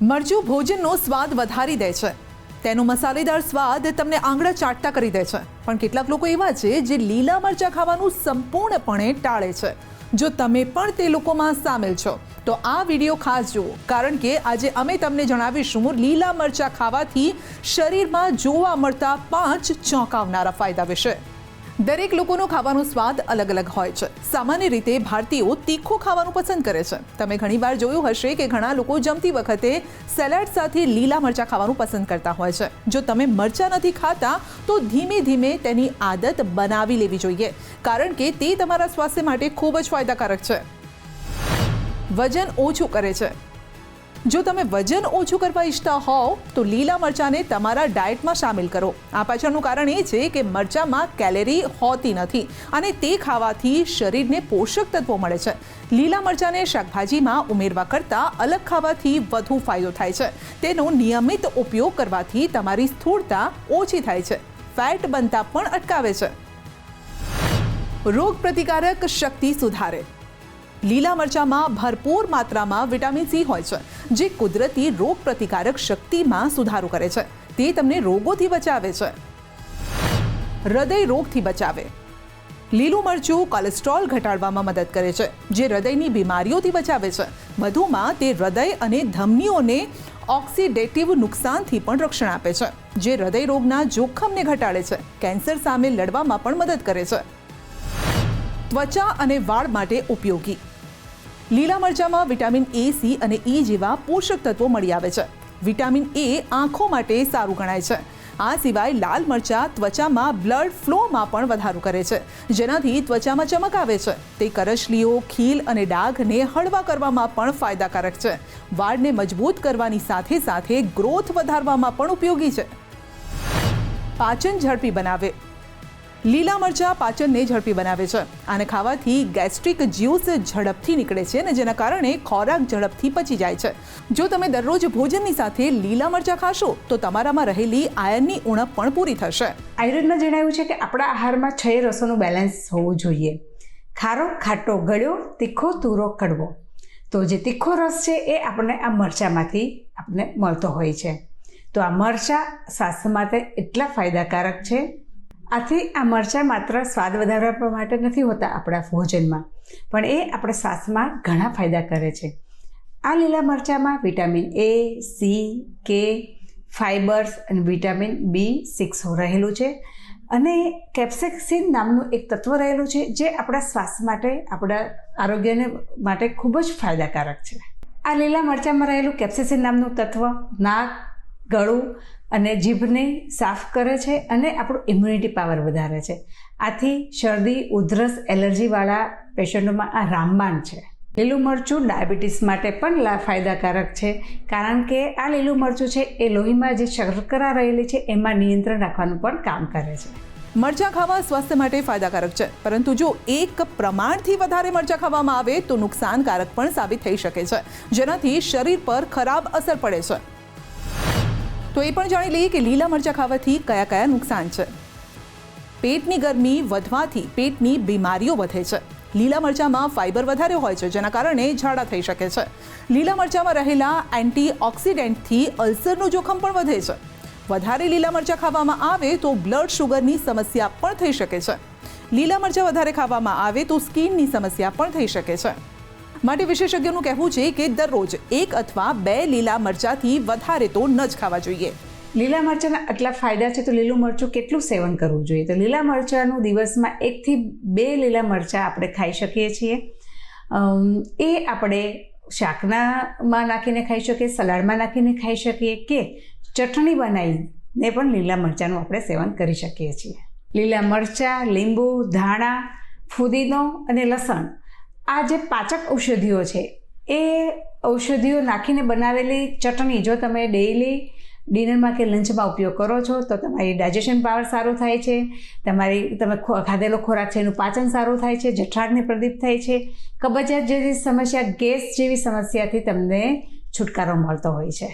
મરચું ભોજનનો સ્વાદ વધારી દે છે. તેનો મસાલેદાર સ્વાદ તમને આંગળા ચાટતા કરી દે છે. પણ કેટલાક લોકો એવા છે જે લીલા મરચાં ખાવાનું સંપૂર્ણપણે ટાળે છે. જો તમે પણ તે લોકોમાં સામેલ છો તો આ વિડીયો ખાસ જુઓ, કારણ કે આજે અમે તમને જણાવીશું લીલા મરચાં ખાવાથી શરીરમાં જોવા મળતા 5 ચોંકાવનારા ફાયદા વિશે. દરેક લોકોનો ખાવાનો સ્વાદ અલગ અલગ હોય છે. સામાન્ય રીતે ભારતીયો તીખું ખાવાનું પસંદ કરે છે. તમે ઘણીવાર જોયું હશે કે ઘણા લોકો જમતી વખતે સેલેડ સાથે લીલા મરચાં ખાવાનું પસંદ કરતા હોય છે. જો તમે મરચાં નથી ખાતા તો ધીમે ધીમે તેની આદત બનાવી લેવી જોઈએ, કારણ કે તે તમારા સ્વાસ્થ્ય માટે ખૂબ જ ફાયદાકારક છે. વજન ઓછું કરે છે. જો તમે વજન ઓછું કરવા ઈચ્છતા હોવ તો લીલા મરચાંને તમારા ડાયટમાં સામેલ કરો. આ પાછળનું કારણ એ છે કે મરચાંમાં કેલેરી હોતી નથી અને તે ખાવાથી શરીરને પોષક તત્વો મળે છે. લીલા મરચાંને શાકભાજીમાં ઉમેરવા કરતાં અલગ ખાવાથી વધુ ફાયદો થાય છે. તેનો નિયમિત ઉપયોગ કરવાથી તમારી સ્થૂળતા ઓછી થાય છે, ફેટ બનતા પણ અટકાવે છે. રોગ પ્રતિકારક શક્તિ સુધારે. લીલા મરચાંમાં ભરપૂર માત્રામાં વિટામિન સી હોય છે, જે કુદરતી રોગ પ્રતિકારક શક્તિમાં સુધારો કરે છે. તે તમને રોગોથી બચાવે છે. હૃદય રોગથી બચાવે. લીલું મરચું કોલેસ્ટ્રોલ ઘટાડવામાં મદદ કરે છે, જે હૃદયની બીમારીઓથી બચાવે છે. વધુમાં તે હૃદય અને ધમનીઓને ઓક્સિડેટિવ નુકસાનથી પણ રક્ષણ આપે છે, જે હૃદય રોગના જોખમને ઘટાડે છે. કેન્સર સામે લડવામાં પણ મદદ કરે છે. ત્વચા અને વાળ માટે ઉપયોગી. લીલા મરચાંમાં વિટામિન એ, સી અને ઈ જેવા પોષક તત્વો મળી આવે છે. વિટામિન એ આંખો માટે સારું ગણાય છે. આ સિવાય લાલ મરચાં ત્વચામાં બ્લડ ફ્લોમાં પણ વધારો કરે છે, જેનાથી ત્વચામાં ચમક આવે છે. તે કરચલીઓ, ખીલ અને ડાઘને હળવા કરવામાં પણ ફાયદાકારક છે. વાળને મજબૂત કરવાની સાથે સાથે ગ્રોથ વધારવામાં પણ ઉપયોગી છે. પાચન ઝડપી બનાવે. લીલા મરચાં પાચનને ઝડપી બનાવે છે. આને ખાવાથી ગેસ્ટ્રિક જ્યુસ ઝડપથી નીકળે છે અને જેના કારણે ખોરાક ઝડપથી પચી જાય છે. જો તમે દરરોજ ભોજનની સાથે લીલા મરચાં ખાશો તો તમારામાં રહેલી આયર્નની ઉણપ પણ પૂરી થશે. આયુર્વેદમાં જણાવ્યું છે કે આપણા આહારમાં 6 રસોનું બેલેન્સ હોવું જોઈએ. ખારો, ખાટો, ગળ્યો, તીખો, તુરો, કડવો. તો જે તીખો રસ છે એ આપણને આ મરચાંમાંથી આપણને મળતો હોય છે. તો આ મરચાં સ્વાસ્થ્ય માટે એટલા ફાયદાકારક છે. આથી આ મરચાં માત્ર સ્વાદ વધારવા માટે નથી હોતા આપણા ભોજનમાં, પણ એ આપણા સ્વાસ્થ્યમાં ઘણા ફાયદા કરે છે. આ લીલા મરચાંમાં વિટામિન એ, સી, કે, ફાઇબર્સ અને વિટામિન B6 રહેલું છે અને કેપ્સેક્સિન નામનું એક તત્વ રહેલું છે, જે આપણા સ્વાસ્થ્ય માટે, આપણા આરોગ્યને માટે ખૂબ જ ફાયદાકારક છે. આ લીલા મરચાંમાં રહેલું કેપ્સેક્સિન નામનું તત્વ નાક, ગળું અને જીભને સાફ કરે છે અને આપણું ઇમ્યુનિટી પાવર વધારે છે. આથી શરદી, ઉધરસ, એલર્જીવાળા પેશન્ટોમાં આ રામબાણ છે. લીલું મરચું ડાયાબિટીસ માટે પણ ફાયદાકારક છે, કારણ કે આ લીલું મરચું છે એ લોહીમાં જે શર્કરા રહેલી છે એમાં નિયંત્રણ રાખવાનું પણ કામ કરે છે. મરચાં ખાવા સ્વાસ્થ્ય માટે ફાયદાકારક છે, પરંતુ જો એક પ્રમાણથી વધારે મરચાં ખાવામાં આવે તો નુકસાનકારક પણ સાબિત થઈ શકે છે, જેનાથી શરીર પર ખરાબ અસર પડે છે. તો એ પણ જાણી લઈએ કે લીલા મરચાં ખાવાથી કયા કયા નુકસાન છે. પેટની ગરમી વધવાથી પેટની બીમારીઓ વધે છે. લીલા મરચાંમાં ફાઇબર વધારે હોય છે, જેના કારણે ઝાડા થઈ શકે છે. લીલા મરચાંમાં રહેલા એન્ટીઓક્સિડન્ટથી અલ્સરનું જોખમ પણ વધે છે. વધારે લીલા મરચાં ખાવામાં આવે તો બ્લડ શુગરની સમસ્યા પણ થઈ શકે છે. લીલા મરચાં વધારે ખાવામાં આવે તો સ્કિનની સમસ્યા પણ થઈ શકે છે. માટે વિશેષજ્ઞોનું કહેવું છે કે દરરોજ 1 અથવા 2 લીલા મરચાંથી વધારે તો ન જ ખાવા જોઈએ. લીલા મરચાંના આટલા ફાયદા છે તો લીલું મરચું કેટલું સેવન કરવું જોઈએ? તો લીલા મરચાંનું દિવસમાં 1 થી 2 લીલા મરચાં આપણે ખાઈ શકીએ છીએ. એ આપણે શાકમાં નાખીને ખાઈ શકીએ, સલાડમાં નાખીને ખાઈ શકીએ કે ચટણી બનાવીને પણ લીલા મરચાંનું આપણે સેવન કરી શકીએ છીએ. લીલા મરચાં, લીંબુ, ધાણા, ફુદીનો અને લસણ, આ જે પાચક ઔષધિઓ છે એ ઔષધિઓ નાખીને બનાવેલી ચટણી જો તમે ડેઈલી ડિનરમાં કે લંચમાં ઉપયોગ કરો છો તો તમારી ડાયજેશન પાવર સારું થાય છે, તમે ખાધેલો ખોરાક છે એનું પાચન સારું થાય છે, જઠરાગ્નિ પ્રદીપ થાય છે, કબજિયાત જેવી સમસ્યા, ગેસ જેવી સમસ્યાથી તમને છુટકારો મળતો હોય છે.